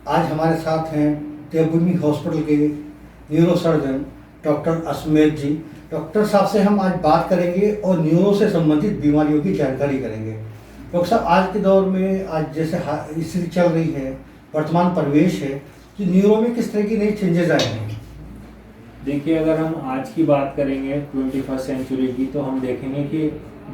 आज हमारे साथ हैं देवभूमि हॉस्पिटल के न्यूरो सर्जन डॉक्टर अश्वमेध जी। डॉक्टर साहब से हम आज बात करेंगे और न्यूरो से संबंधित बीमारियों की जानकारी करेंगे। डॉक्टर साहब, आज के दौर में आज जैसे स्थिति चल रही है, वर्तमान परिवेश है, तो न्यूरो में किस तरह की नई चेंजेस आए हैं? देखिए, अगर हम आज की बात करेंगे 21st सेंचुरी की, तो हम देखेंगे कि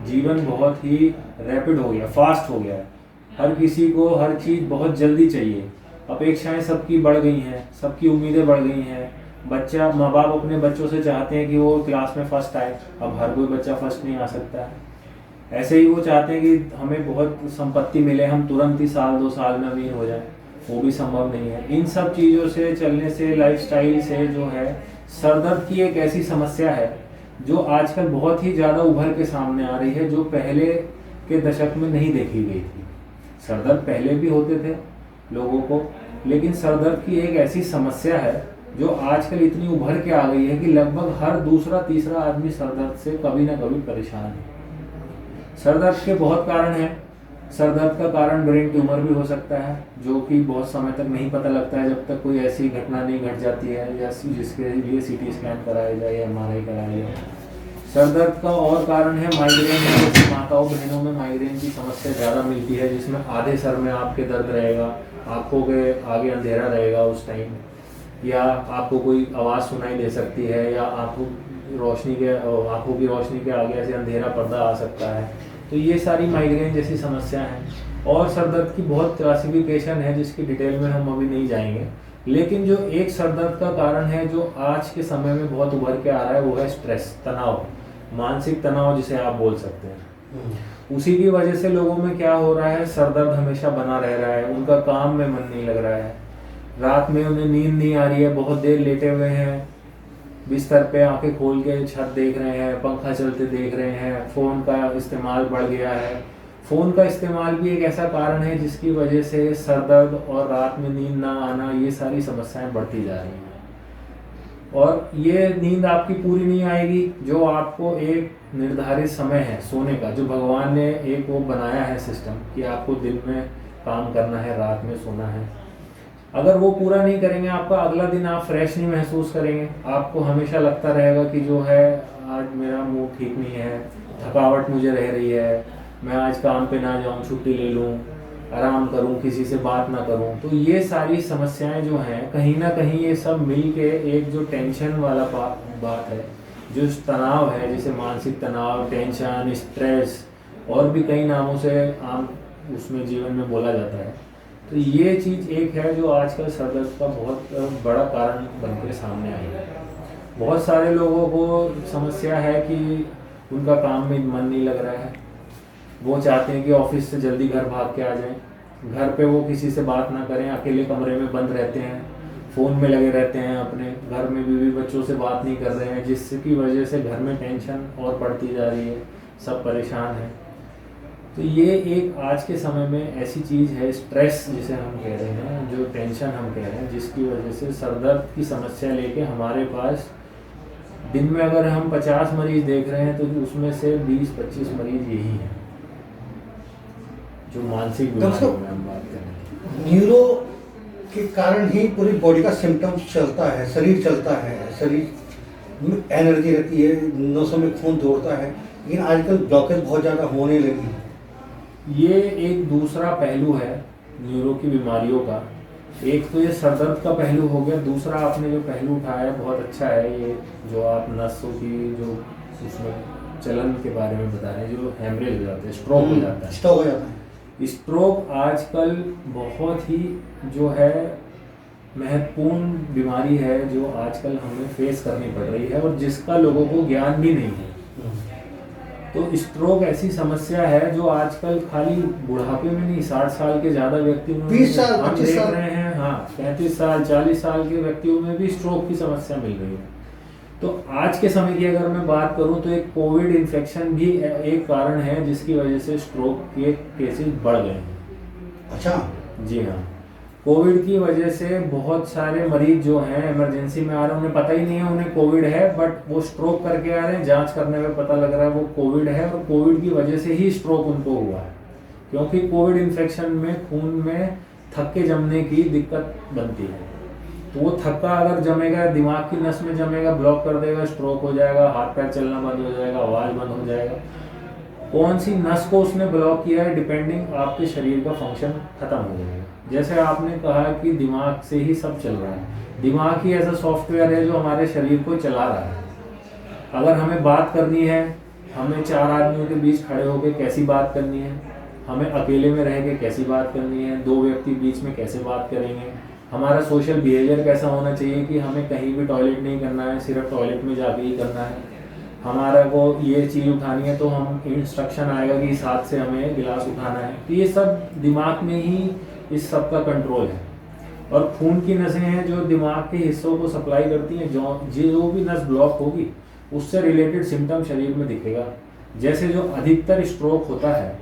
जीवन बहुत ही रैपिड हो गया, फास्ट हो गया है। हर किसी को हर चीज़ बहुत जल्दी चाहिए। अपेक्षाएं सबकी बढ़ गई हैं, सबकी उम्मीदें बढ़ गई हैं। बच्चा, माँ बाप अपने बच्चों से चाहते हैं कि वो क्लास में फर्स्ट आए। अब हर कोई बच्चा फर्स्ट नहीं आ सकता है। ऐसे ही वो चाहते हैं कि हमें बहुत संपत्ति मिले, हम तुरंत ही साल 2 साल में अमीर हो जाए। वो भी संभव नहीं है। इन सब चीज़ों से चलने से, लाइफस्टाइल से जो है, सर दर्द की एक ऐसी समस्या है जो आजकल बहुत ही ज़्यादा उभर के सामने आ रही है, जो पहले के दशक में नहीं देखी गई थी। सर दर्द पहले भी होते थे लोगों को, लेकिन सर दर्द की एक ऐसी समस्या है जो आजकल इतनी उभर के आ गई है कि लगभग हर दूसरा तीसरा आदमी सर दर्द से कभी ना कभी परेशान है। सर दर्द के बहुत कारण हैं। सर दर्द का कारण ब्रेन ट्यूमर भी हो सकता है, जो कि बहुत समय तक नहीं पता लगता है जब तक कोई ऐसी घटना नहीं घट जाती है या जिसके लिए सीटी स्कैन कराया जाए या एमआरआई कराया जाए। सर दर्द का और कारण है माइग्रेन है। जैसे माताओं बहनों में माइग्रेन की समस्या ज़्यादा मिलती है, जिसमें आधे सर में आपके दर्द रहेगा, आँखों के आगे अंधेरा रहेगा उस टाइम, या आपको कोई आवाज़ सुनाई दे सकती है, या आँखों की रोशनी के आगे ऐसे अंधेरा पर्दा आ सकता है। तो ये सारी माइग्रेन जैसी समस्या हैं। और सर दर्द की बहुत क्लासिफिकेशन है, जिसकी डिटेल में हम अभी नहीं जाएंगे। लेकिन जो एक सर दर्द का कारण है जो आज के समय में बहुत उभर के आ रहा है, वो है स्ट्रेस, तनाव, मानसिक तनाव जिसे आप बोल सकते हैं। उसी की वजह से लोगों में क्या हो रहा है, सर दर्द हमेशा बना रह रहा है, उनका काम में मन नहीं लग रहा है, रात में उन्हें नींद नहीं आ रही है, बहुत देर लेटे हुए हैं बिस्तर पे, आंखें खोल के छत देख रहे हैं, पंखा चलते देख रहे हैं, फ़ोन का इस्तेमाल बढ़ गया है। फ़ोन का इस्तेमाल भी एक ऐसा कारण है जिसकी वजह से सर दर्द और रात में नींद ना आना, ये सारी समस्याएं बढ़ती जा रही हैं। और ये नींद आपकी पूरी नहीं आएगी। जो आपको एक निर्धारित समय है सोने का, जो भगवान ने एक वो बनाया है सिस्टम कि आपको दिन में काम करना है, रात में सोना है, अगर वो पूरा नहीं करेंगे, आपका अगला दिन आप फ्रेश नहीं महसूस करेंगे। आपको हमेशा लगता रहेगा कि जो है आज मेरा मूड ठीक नहीं है, थकावट मुझे रह रही है, मैं आज काम पे ना जाऊं, छुट्टी ले लूं, आराम करूं, किसी से बात ना करूं। तो ये सारी समस्याएं जो हैं, कहीं ना कहीं ये सब मिल के एक जो टेंशन वाला बात है, जो तनाव है, जैसे मानसिक तनाव, टेंशन, स्ट्रेस, और भी कई नामों से आम उसमें जीवन में बोला जाता है। तो ये चीज़ एक है जो आजकल सर दर्द का बहुत बड़ा कारण बन के सामने आई है। बहुत सारे लोगों को समस्या है कि उनका काम में मन नहीं लग रहा है। वो चाहते हैं कि ऑफिस से जल्दी घर भाग के आ जाएं, घर पे वो किसी से बात ना करें, अकेले कमरे में बंद रहते हैं, फ़ोन में लगे रहते हैं, अपने घर में बीवी बच्चों से बात नहीं कर रहे हैं, जिसकी वजह से घर में टेंशन और बढ़ती जा रही है, सब परेशान हैं। तो ये एक आज के समय में ऐसी चीज़ है, स्ट्रेस जिसे हम कह रहे हैं, जो टेंशन हम कह रहे हैं, जिसकी वजह से सर दर्द की समस्या लेके हमारे पास दिन में अगर हम 50 मरीज देख रहे हैं, तो उसमें से 20-25 मरीज यही हैं जो मानसिक बीमारियों में हम बात कर रहे हैं। न्यूरो के कारण ही पूरी बॉडी का सिम्टम्स चलता है, शरीर चलता है, शरीर में एनर्जी रहती है, नसों में खून दौड़ता है। लेकिन आजकल ब्लॉकेज बहुत ज़्यादा होने लगी है। ये एक दूसरा पहलू है न्यूरो की बीमारियों का। एक तो ये सर दर्द का पहलू हो गया, दूसरा आपने जो पहलू उठाया है बहुत अच्छा है, ये जो आप नसों की जो उसमें चलन के बारे में बता रहे हैं, जो हेमरेज हो जाता है, स्ट्रोक हो जाता है। स्ट्रोक हो जाता है। स्ट्रोक आजकल बहुत ही जो है महत्वपूर्ण बीमारी है, जो आजकल हमें फेस करनी पड़ रही है, और जिसका लोगों को ज्ञान भी नहीं है। तो स्ट्रोक ऐसी समस्या है जो आजकल खाली बुढ़ापे में नहीं, 60 साल के ज़्यादा व्यक्तियों में 20 साल, हम 25 देख साल रहे हैं। हाँ, 35 साल 40 साल के व्यक्तियों में भी स्ट्रोक की समस्या मिल रही है। तो आज के समय की अगर मैं बात करूं, तो एक कोविड इन्फेक्शन भी एक कारण है जिसकी वजह से स्ट्रोक के केसेस बढ़ गए हैं। अच्छा, जी हाँ, कोविड की वजह से बहुत सारे मरीज जो हैं इमरजेंसी में आ रहे हैं, उन्हें पता ही नहीं है उन्हें कोविड है, बट वो स्ट्रोक करके आ रहे हैं, जांच करने में पता लग रहा है वो कोविड है, और कोविड की वजह से ही स्ट्रोक उनको हुआ है। क्योंकि कोविड इन्फेक्शन में खून में थक्के के जमने की दिक्कत बनती है। तो वो थक्का अगर जमेगा, दिमाग की नस में जमेगा, ब्लॉक कर देगा, स्ट्रोक हो जाएगा, हाथ पैर चलना बंद हो जाएगा, आवाज़ बंद हो जाएगा। कौन सी नस को उसने ब्लॉक किया है डिपेंडिंग आपके शरीर का फंक्शन खत्म हो जाएगा। जैसे आपने कहा कि दिमाग से ही सब चल रहा है, दिमाग ही ऐसा सॉफ्टवेयर है जो हमारे शरीर को चला रहा है। अगर हमें बात करनी है, हमें 4 आदमियों के बीच खड़े होकर कैसी बात करनी है, हमें अकेले में रह के कैसी बात करनी है, 2 व्यक्ति बीच में कैसे बात करेंगे, हमारा सोशल बिहेवियर कैसा होना चाहिए कि हमें कहीं भी टॉयलेट नहीं करना है, सिर्फ टॉयलेट में जाके ही करना है, हमारा को ये चीज़ उठानी है तो हम इंस्ट्रक्शन आएगा कि इस हाथ से हमें गिलास उठाना है। तो ये सब दिमाग में ही इस सब का कंट्रोल है। और खून की नसें हैं जो दिमाग के हिस्सों को सप्लाई करती हैं। जो भी नस ब्लॉक होगी उससे रिलेटेड सिम्टम शरीर में दिखेगा। जैसे जो अधिकतर स्ट्रोक होता है,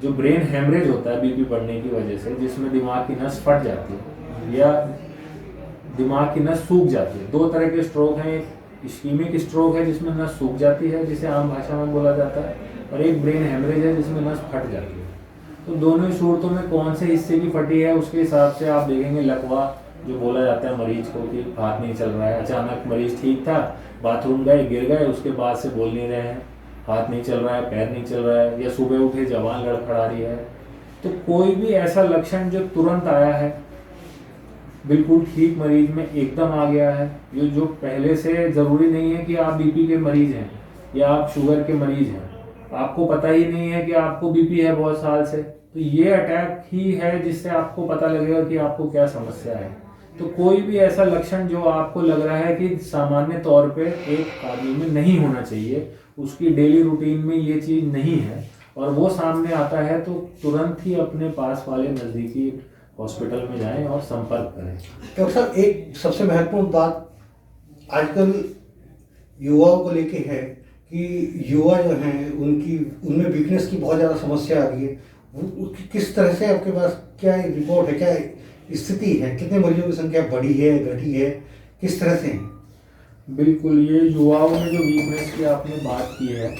जो ब्रेन हेमरेज होता है बीपी बढ़ने की वजह से, जिसमें दिमाग की नस फट जाती है या दिमाग की नस सूख जाती है। 2 तरह के स्ट्रोक हैं, एक इस्कीमिक स्ट्रोक है जिसमें नस सूख जाती है, जिसे आम भाषा में बोला जाता है, और एक ब्रेन हेमरेज है जिसमें नस फट जाती है। तो दोनों ही सूरतों में कौन से हिस्से की फटी है उसके हिसाब से आप देखेंगे लकवा जो बोला जाता है मरीज को कि हाथ नहीं चल रहा है। अचानक मरीज ठीक था, बाथरूम गए, गिर गए, उसके बाद से बोल नहीं रहे हैं, हाथ नहीं चल रहा है, पैर नहीं चल रहा है, या सुबह उठे जबान लड़खड़ा रही है। तो कोई भी ऐसा लक्षण जो तुरंत आया है, बिल्कुल ठीक मरीज में एकदम आ गया है, जो पहले से ज़रूरी नहीं है कि आप बीपी के मरीज हैं या आप शुगर के मरीज हैं, आपको पता ही नहीं है कि आपको बीपी है बहुत साल से, तो ये अटैक ही है जिससे आपको पता लगेगा कि आपको क्या समस्या है। तो कोई भी ऐसा लक्षण जो आपको लग रहा है कि सामान्य तौर पे एक आदमी में नहीं होना चाहिए, उसकी डेली रूटीन में ये चीज़ नहीं है, और वो सामने आता है, तो तुरंत ही अपने पास वाले नज़दीकी हॉस्पिटल में जाएं और संपर्क करें। डॉक्टर साहब, एक सबसे महत्वपूर्ण बात आजकल युवाओं को लेके है कि युवा जो हैं उनमें वीकनेस की बहुत ज़्यादा समस्या आ रही है। वो किस तरह से आपके पास क्या रिपोर्ट है, क्या स्थिति है, कितने मरीजों की संख्या बढ़ी है, घटी है, किस तरह से है? बिल्कुल, ये युवाओं में जो वीकनेस की आपने बात की है,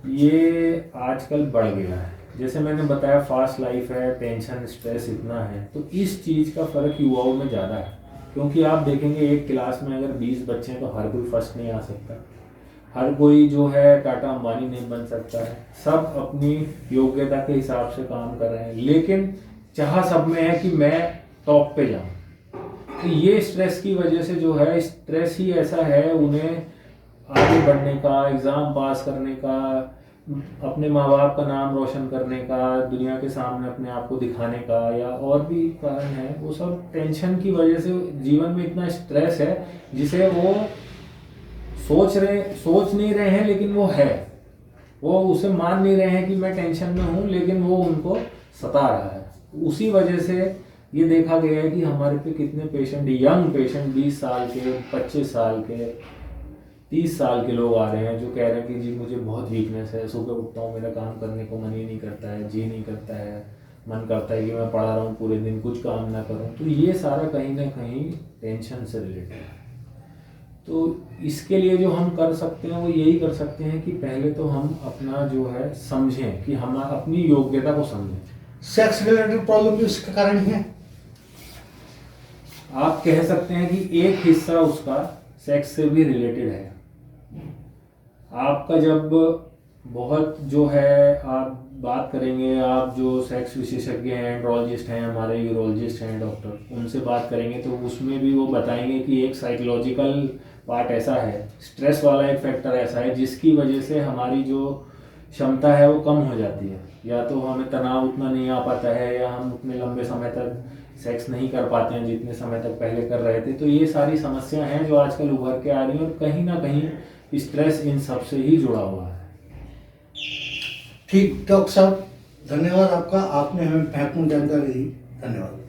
ये आजकल बढ़ गया है। जैसे मैंने बताया फास्ट लाइफ है, टेंशन स्ट्रेस इतना है, तो इस चीज़ का फ़र्क युवाओं में ज़्यादा है। क्योंकि आप देखेंगे एक क्लास में अगर 20 बच्चे हैं तो हर कोई फर्स्ट नहीं आ सकता, हर कोई जो है टाटा अंबानी नहीं बन सकता है, सब अपनी योग्यता के हिसाब से काम कर रहे हैं, लेकिन चाह सब में है कि मैं टॉप पे जाऊं। तो ये स्ट्रेस की वजह से जो है, स्ट्रेस ही ऐसा है उन्हें आगे बढ़ने का, एग्ज़ाम पास करने का, अपने माँ बाप का नाम रोशन करने का, दुनिया के सामने अपने आप को दिखाने का, या और भी कारण है, वो सब टेंशन की वजह से जीवन में इतना स्ट्रेस है जिसे वो सोच नहीं रहे हैं, लेकिन वो है, वो उसे मान नहीं रहे हैं कि मैं टेंशन में हूँ, लेकिन वो उनको सता रहा है। उसी वजह से ये देखा गया है कि हमारे पे कितने पेशेंट, यंग पेशेंट 20 साल के, 25 साल के, 30 साल के लोग आ रहे हैं जो कह रहे हैं कि जी मुझे बहुत वीकनेस है, सुबह उठता हूँ मेरा काम करने को मन ही नहीं करता है, जी नहीं करता है, मन करता है कि मैं पड़ा रहूँ पूरे दिन, कुछ काम ना करूँ। तो ये सारा कहीं ना कहीं टेंशन से रिलेटेड है। तो इसके लिए जो हम कर सकते हैं वो यही कर सकते हैं कि पहले तो हम अपना जो है समझें, कि हम अपनी योग्यता को समझें। सेक्स रिलेटेड प्रॉब्लम भी उसका कारण है। आप कह सकते हैं कि एक हिस्सा उसका सेक्स से भी रिलेटेड है। आपका जब बहुत जो है, आप बात करेंगे, आप जो सेक्स विशेषज्ञ हैं, एंड्रोलॉजिस्ट हैं, हमारे यूरोलॉजिस्ट हैं डॉक्टर, उनसे बात करेंगे तो उसमें भी वो बताएंगे कि एक साइकोलॉजिकल पार्ट ऐसा है, स्ट्रेस वाला एक फैक्टर ऐसा है जिसकी वजह से हमारी जो क्षमता है वो कम हो जाती है, या तो हमें तनाव उतना नहीं आ पाता है, या हम उतने लंबे समय तक सेक्स नहीं कर पाते हैं जितने समय तक पहले कर रहे थे। तो ये सारी समस्या हैं जो आजकल उभर के आ रही हैं, और कहीं ना कहीं स्ट्रेस इन सब से ही जुड़ा हुआ है। ठीक, डॉक्टर साहब धन्यवाद आपका, आपने हमें महत्वपूर्ण जानकारी दी, धन्यवाद।